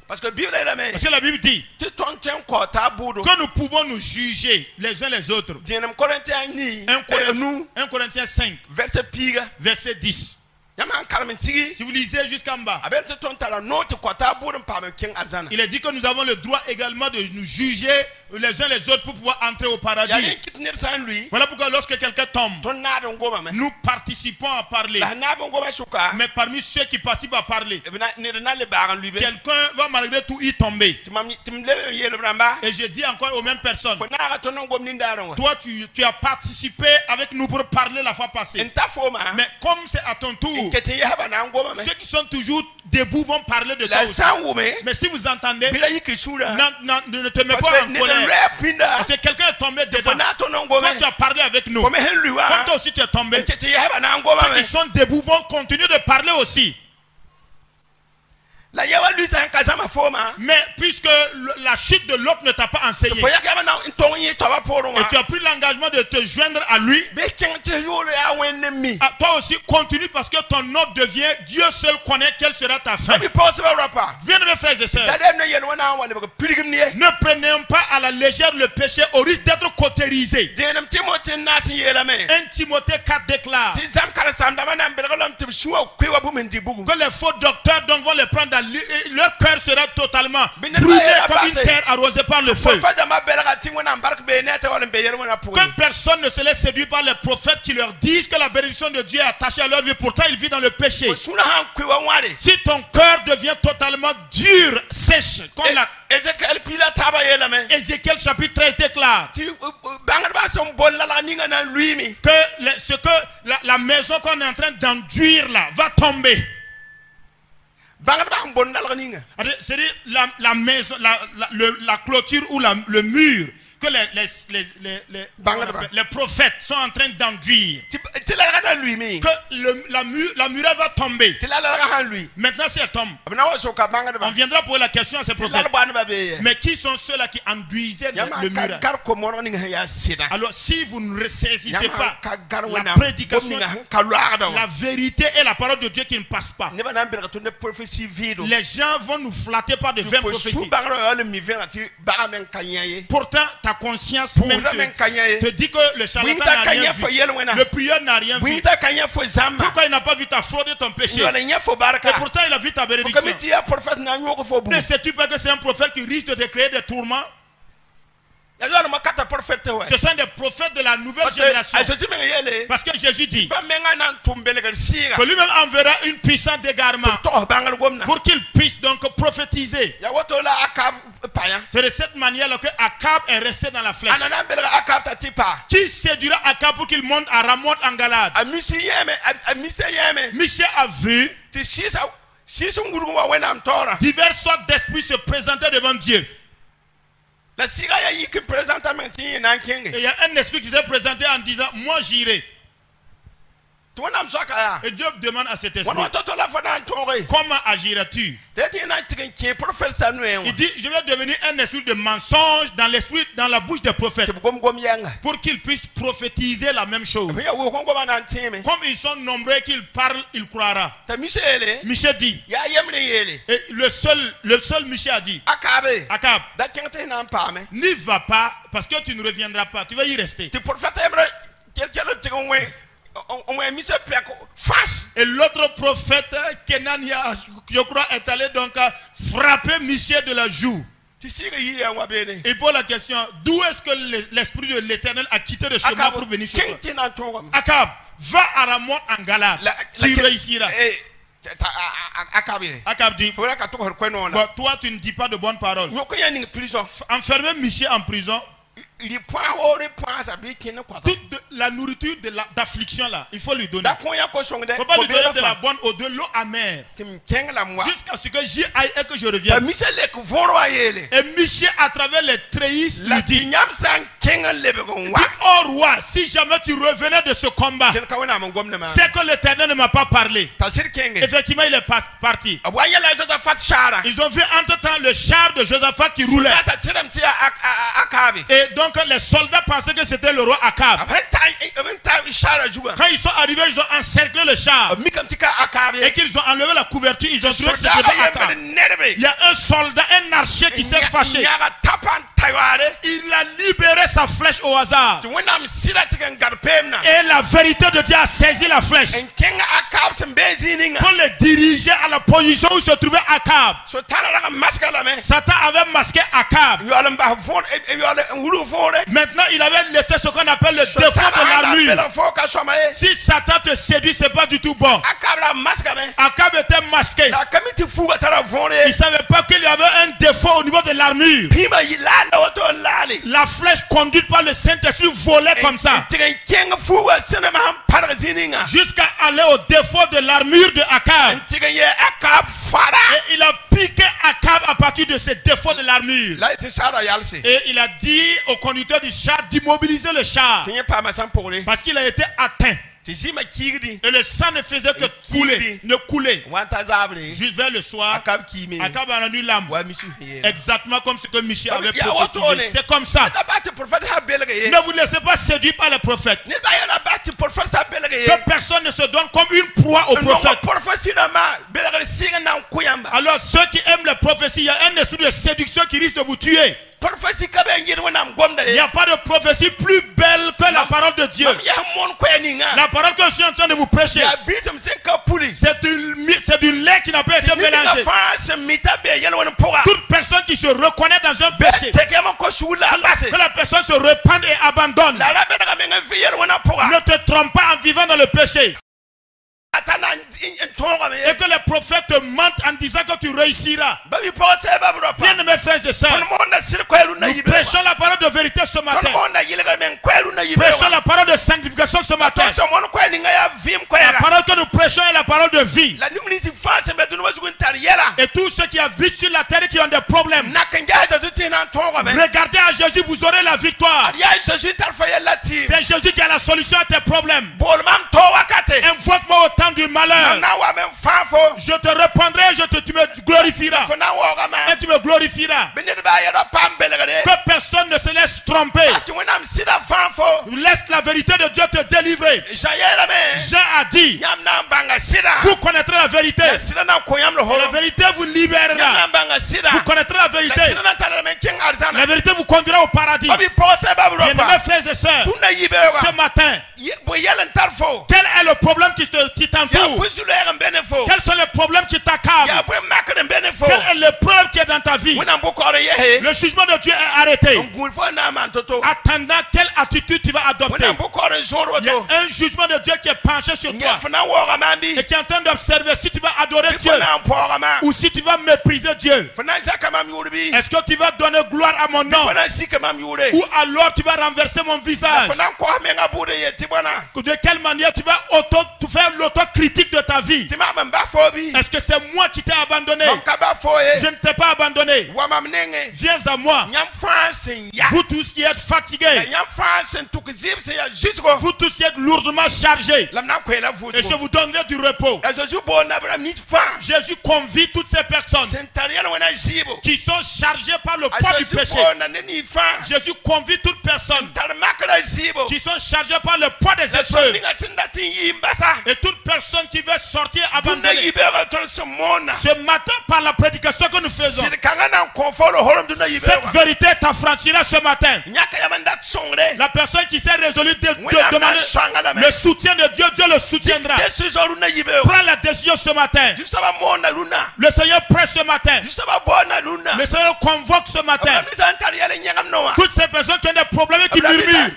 Parce que la Bible dit que nous pouvons nous juger les uns les autres. 1 Corinthiens 5, verset 10. Si vous lisez jusqu'en bas, il est dit que nous avons le droit également de nous juger les uns les autres pour pouvoir entrer au paradis. Voilà pourquoi lorsque quelqu'un tombe, nous participons à parler. Mais parmi ceux qui participent à parler, quelqu'un va malgré tout y tomber. Et je dis encore aux mêmes personnes, toi tu as participé avec nous pour parler la fois passée. Mais comme c'est à ton tour, ceux qui sont toujours debout vont parler de toi aussi. Mais si vous entendez, ne te mets pas en colère. Parce que quelqu'un est tombé dedans. Quand tu as parlé avec nous, comme toi aussi tu es tombé, ceux qui sont debout vont continuer de parler aussi. Mais puisque la chute de Lot ne t'a pas enseigné, et tu as pris l'engagement de te joindre à lui, toi aussi continue, parce que ton ordre devient, Dieu seul connaît quelle sera ta fin. Bien aimés frères et sœurs, ne prenez pas à la légère le péché au risque d'être cautérisé. 1 Timothée 4 déclare que les faux docteurs donc vont les prendre dans leur cœur sera totalement brûlé comme une terre arrosée par le feu. Que personne ne se laisse séduire par les prophètes qui leur disent que la bénédiction de Dieu est attachée à leur vie. Pourtant, ils vivent dans le péché. Si ton cœur devient totalement dur, sèche, comme la... Ézéchiel chapitre 13 déclare que la maison qu'on est en train d'enduire là va tomber. C'est-à-dire la maison, la clôture ou le mur que les prophètes sont en train d'enduire, que la muraille va tomber. Maintenant, si elle tombe, on viendra poser la question à ces prophètes. Mais qui sont ceux-là qui enduisaient le muraille? Alors, si vous ne ressaisissez pas la prédication, la vérité et la parole de Dieu qui ne passe pas, les gens vont nous flatter par de vaines prophéties. Pourtant, ta conscience même te dit que le charlatan n'a rien vu, le prieur n'a rien vu. Pourquoi il n'a pas vu ta fraude et ton péché? Et pourtant il a vu ta bénédiction. Ne sais-tu pas que c'est un prophète qui risque de te créer des tourments? Ce sont des prophètes de la nouvelle génération. Parce que Jésus dit que lui-même enverra une puissance d'égarement pour qu'il puisse donc prophétiser. C'est de cette manière que Akab est resté dans la flèche. Qui séduira Akab pour qu'il monte à Ramoth en Galade? Michel a vu diverses sortes d'esprits se présenter devant Dieu. Et il y a un esprit qui s'est présenté en disant, moi j'irai. Et Dieu demande à cet esprit, comment agiras-tu? Il dit, je vais devenir un esprit de mensonge dans la bouche des prophètes, pour qu'ils puissent prophétiser la même chose. Comme ils sont nombreux qu'ils parlent, il croira. Michel dit, et le seul Michel a dit, Akab, n'y va pas, parce que tu ne reviendras pas, tu vas y rester. Et l'autre prophète, Kenania, je crois, est allé donc frapper Michel de la joue. Et pour la question, d'où est-ce que l'esprit de l'Éternel a quitté le chemin pour venir sur toi? Akab, va à Ramoth en Galade, tu réussiras. Akab dit, bon, toi tu ne dis pas de bonnes paroles. Enfermer Michel en prison. Toute la nourriture d'affliction là, il faut lui donner. Il ne faut pas lui donner de la bonne eau, de l'eau amère, jusqu'à ce que j'y aille et que je revienne. Et Michel, à travers les treillis, lui dit, oh roi, si jamais tu revenais de ce combat, c'est que l'Éternel ne m'a pas parlé. Effectivement, il est parti. Ils ont vu entre-temps le char de Josaphat qui roulait. Et donc les soldats pensaient que c'était le roi Akab. Quand ils sont arrivés, ils ont encerclé le char. Et qu'ils ont enlevé la couverture, ils ont trouvé que c'était Akab. Il y a un soldat, un archer qui s'est fâché. Il a libéré sa flèche au hasard. Et la vérité de Dieu a saisi la flèche pour le diriger à la position où se trouvait Akab. Satan avait masqué Akab. Maintenant, il avait laissé ce qu'on appelle le défaut de l'armure. Si Satan te séduit, c'est pas du tout bon. Akab était masqué. Il ne savait pas qu'il y avait un défaut au niveau de l'armure. La flèche conduite par le Saint-Esprit volait comme ça, jusqu'à aller au défaut de l'armure de Akab. Et il a piqué Akab à partir de ce défaut de l'armure. Et il a dit au conducteur du char d'immobiliser le char, parce qu'il a été atteint. Et le sang ne faisait que couler, ne couler. Juste vers le soir, exactement comme ce que Michel avait prophétisé. C'est comme ça. Ne vous laissez pas séduire par les prophètes. Que personne ne se donne comme une proie au prophète. Alors ceux qui aiment les prophéties, il y a un esprit de séduction qui risque de vous tuer. Il n'y a pas de prophétie plus belle que la parole de Dieu. La parole que je suis en train de vous prêcher, c'est du lait qui n'a pas été mélangé. Toute personne qui se reconnaît dans un péché, que la personne se repente et abandonne. Ne te trompe pas en vivant dans le péché. Et que les prophètes te mentent en disant que tu réussiras. Bien aimés frères et sœurs, nous prêchons la parole de vérité ce matin. Prêchons la parole de sanctification ce matin. La parole que nous prêchons est la parole de vie. Et tous ceux qui habitent sur la terre et qui ont des problèmes, regardez à Jésus, vous aurez la victoire. C'est Jésus qui a la solution à tes problèmes. Invoque-moi au temps du malheur. Je te répondrai, tu me glorifieras. Et tu me glorifieras. Que personne ne se laisse tromper. Laisse la vérité de Dieu te délivrer. Jean a dit, vous connaîtrez la vérité. Et la vérité vous libérera. Vous connaîtrez la vérité. La vérité vous conduira au paradis. Bien-aimés frères et sœurs, ce matin, quel est le problème qui t'entoure? Quels sont les problèmes qui t'accablent? Quelle est l'épreuve qui est dans ta vie? Le jugement de Dieu est arrêté. Attendant quelle attitude tu vas adopter. Il y a un jugement de Dieu qui est penché sur toi et qui est en train d'observer si tu vas adorer Dieu ou si tu vas mépriser Dieu. Est-ce que tu vas donner gloire à mon nom ou alors tu vas renverser mon visage? De quelle manière tu vas faire l'autocritique de ta vie? Est-ce que c'est moi qui t'ai abandonné? Je ne t'ai pas abandonné. Viens à moi. Vous tous qui êtes fatigués, vous tous qui êtes lourdement chargés, et je vous donnerai du repos. Jésus convie toutes ces personnes qui sont chargées par le poids du péché. Jésus convie toutes personnes qui sont chargées par le poids des épreuves. Et toute personne qui veut sortir abandonnée, ce matin par la prédication que nous faisons, cette vérité t'affranchira ce matin. La personne qui s'est résolue de demander le soutien de Dieu, Dieu le soutiendra. Prends la décision ce matin. Le Seigneur prête ce matin. Le Seigneur convoque ce matin. Toutes ces personnes qui ont des problèmes et qui murmurent,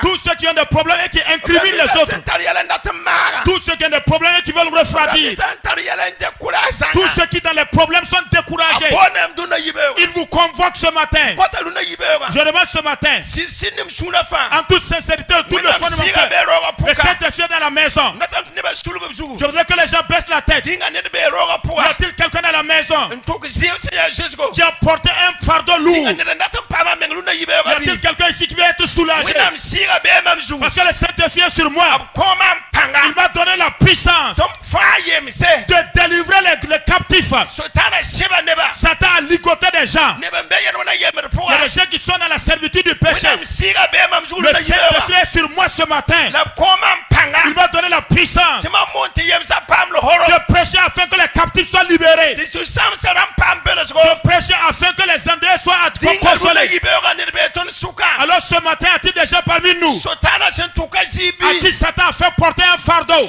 tous ceux qui ont des problèmes et qui incriminent les autres, tous ceux qui ont des problèmes et qui veulent refroidir, tous ceux qui dans les problèmes sont découragés, ils vous convoquent ce matin. Je demande ce matin, en toute sincérité, tout le fond de mon cœur, le Saint-Esprit est dans la maison. Je voudrais que les gens baissent la tête. Y a-t-il quelqu'un dans la maison qui a porté un fardeau lourd? Y a-t-il quelqu'un ici qui veut être soulagé? Parce que le Saint-Esprit est sur moi. Il m'a donné la puissance de délivrer les captifs. Satan a ligoté des gens. Il y a des gens qui sont dans la servitude du péché. Le Saint-Esprit est sur moi ce matin. Il m'a donné la puissance de prêcher afin que les captifs soient libérés. De prêcher afin que les endeuillés soient consolés. Alors ce matin, a-t-il des gens parmi nous à qui Satan a fait porter un fardeau,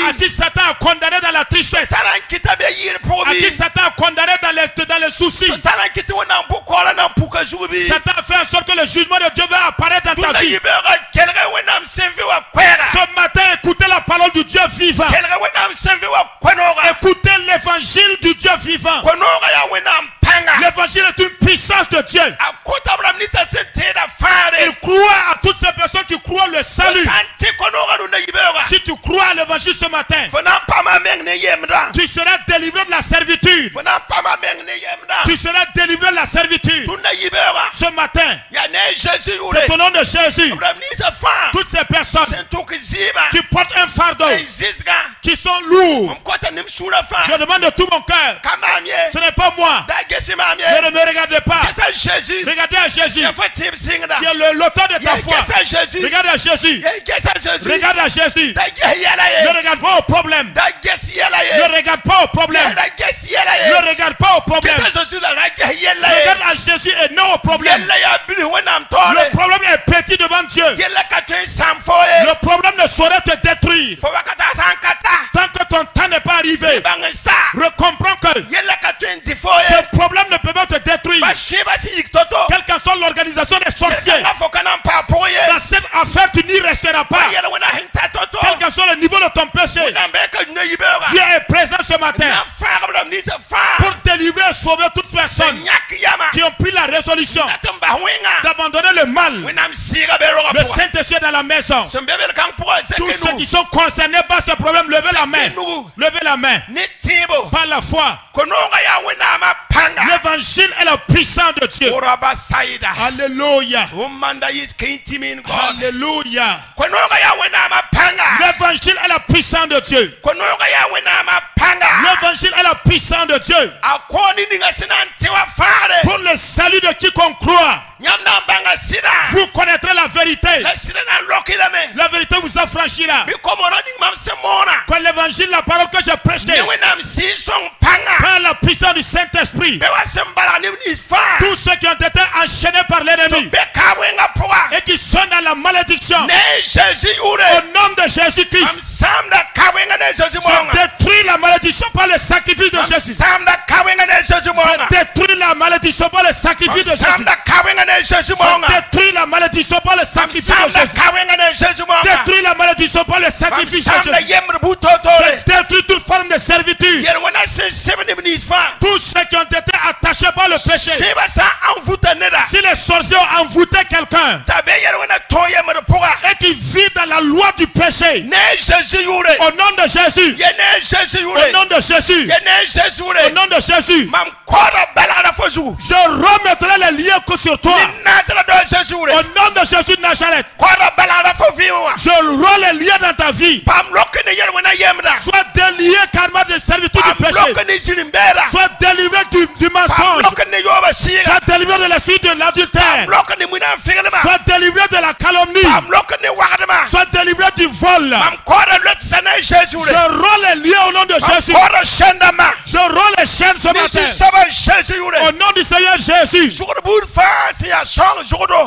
à qui Satan a condamné dans la tristesse, à qui Satan a condamné dans les soucis? Satan a fait en sorte que le jugement de Dieu va apparaître dans ta vie. Ce matin, écoutez la parole du Dieu vivant. Écoutez l'évangile du Dieu vivant. L'évangile est une puissance de Dieu. Il croit à toutes ces personnes qui croient le salut. Si tu crois à l'évangile ce matin, tu seras délivré de la servitude. Tu seras délivré de la servitude. Ce matin, c'est au nom de Jésus toutes ces personnes qui portent un fardeau, qui sont lourds, je demande de tout mon cœur, ce n'est pas moi, je ne me regarde pas, regardez à Jésus, qui est l'auteur de ta foi, regarde à Jésus, regarde à Jésus, ne regarde pas au problème, ne regarde pas au problème, ne regarde pas au problème, regarde à Jésus et non au problème. Le problème est petit devant Dieu. Le problème ne saurait te détruire tant que ton temps n'est pas arrivé. Recomprends que ce problème ne peut pas te détruire. Quelle que soit l'organisation des sorciers, dans cette affaire tu n'y resteras pas. Quel que soit le niveau de ton péché, Dieu est présent ce matin pour délivrer et sauver toutes personnes qui ont pris la résolution d'abandonner le mal. Le Saint-Esprit est dans la maison. Tous ceux qui sont concernés par ce problème, levez la main. Levez la main. Par la foi. L'évangile est le puissant de Dieu. Alléluia. Alléluia. L'évangile est le puissant de Dieu. L'évangile est le puissant de Dieu. Pour le salut de quiconque croit. Vous connaîtrez la vérité. La vérité vous affranchira. Quand l'évangile, la parole que j'ai prêchée, par la puissance du Saint-Esprit, tous ceux qui ont été enchaînés par l'ennemi et qui sont dans la malédiction, au nom de Jésus-Christ, je détruis la malédiction par le sacrifice de Jésus. Je détruis la malédiction par le sacrifice de Jésus. Je détruis la malédiction par le sacrifice de Jésus. Je détruis la malédiction par le sacrifice de Jésus. Je détruis toute forme de servitude. Tous ceux qui ont été attachés par le péché. Si les sorciers ont envoûté quelqu'un et qui vit dans la loi du péché, au nom de Jésus, au nom de Jésus, au nom de Jésus, je remettrai les liens que sur toi. Au nom de Jésus de Nazareth, je rends les liens dans ta vie. Sois délié carrément de servitude du péché. Sois délivré du mensonge. Sois délivré de l'esprit de l'adultère. Sois délivré de la calomnie. Sois délivré du vol. Je rends les liens au nom de Jésus. Je rends les chaînes ce matin. Au nom du Seigneur Jésus.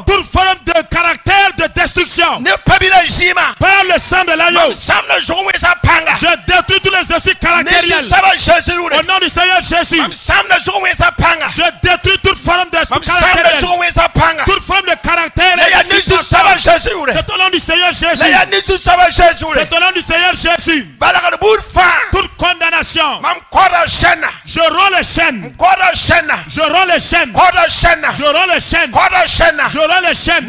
Toute forme de caractère de destruction par le sang de l'agneau, je détruis tous les esprits caractériels. Au nom du Seigneur Jésus, je détruis toute forme d'esprit caractériel, toute forme de caractère. C'est au nom du Seigneur Jésus. C'est au nom du Seigneur Jésus. Toute condamnation, je rends les chaînes. Je rends les chaînes. Je rends les chaînes. Je rends les chaînes.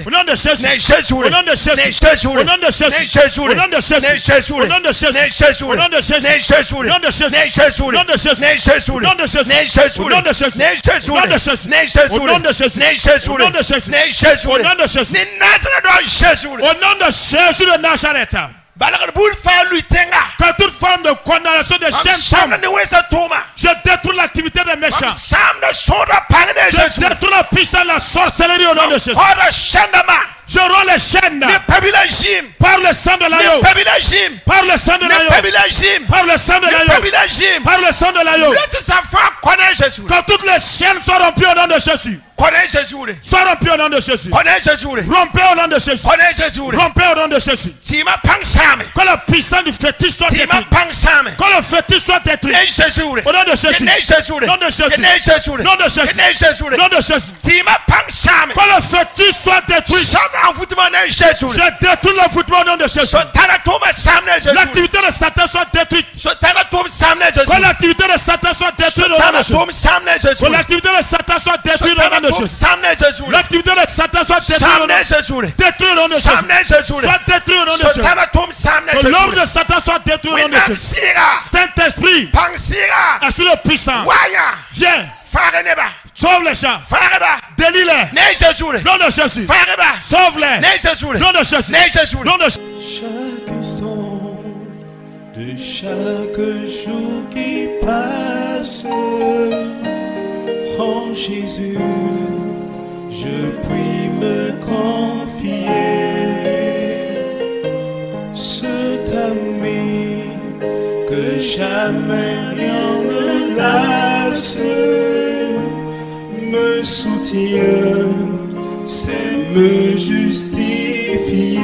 Au nom de Jésus. Au nom de Jésus. Au nom de Jésus. Au nom de Jésus. Au nom de Jésus. Au nom de Jésus. Au nom de Jésus. Au nom de Jésus. Au nom de Jésus. Au nom de Jésus. Au nom de Jésus. Au nom de Jésus. Au nom de Jésus. Au nom de Jésus. Au nom de Jésus de Nazareth. Que toute forme de condamnation de chaîne tombe. Je détruis l'activité des méchants. Je détruis la puissance de la sorcellerie au nom de Jésus. Je rends les chaînes par le sang de l'agneau. Par le sang de l'agneau. Par le sang de l'agneau. Par le sang de l'agneau. Que toutes les chaînes soient rompues au nom de Jésus. Sois rompu au nom de Jésus. Rompez au nom de Jésus. Rompez au nom de Jésus. Que la puissance du fétiche soit détruite. Que le fétiche soit détruit. Au nom de Jésus. Nom de Jésus. Nom de Jésus. Nom de Jésus. Que le fétiche soit détruit. Je détruis l'envoûtement au nom de Jésus. L'activité de Satan soit détruite. Que l'activité de Satan soit détruite au nom de Jésus. Que l'activité de Satan soit détruite au nom de Jésus. L'activité de Satan soit détruite au nom de Jésus. Soit détruite au nom de Jésus. Que l'œuvre de Satan soit détruite au nom de Jésus. Saint-Esprit, Esprit le puissant, viens. Sauve les gens. Délie-les. Nom de Jésus. Sauve-les. Nom de Jésus. Nom de Jésus. Chaque instant de chaque jour qui passe, en Jésus, je puis me confier. Cet ami que jamais rien ne lasse, me soutient, c'est me justifier.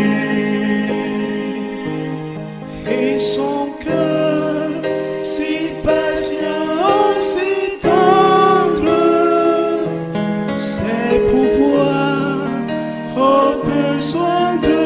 Et son cœur si patient, si tendre, ses pouvoirs au besoin de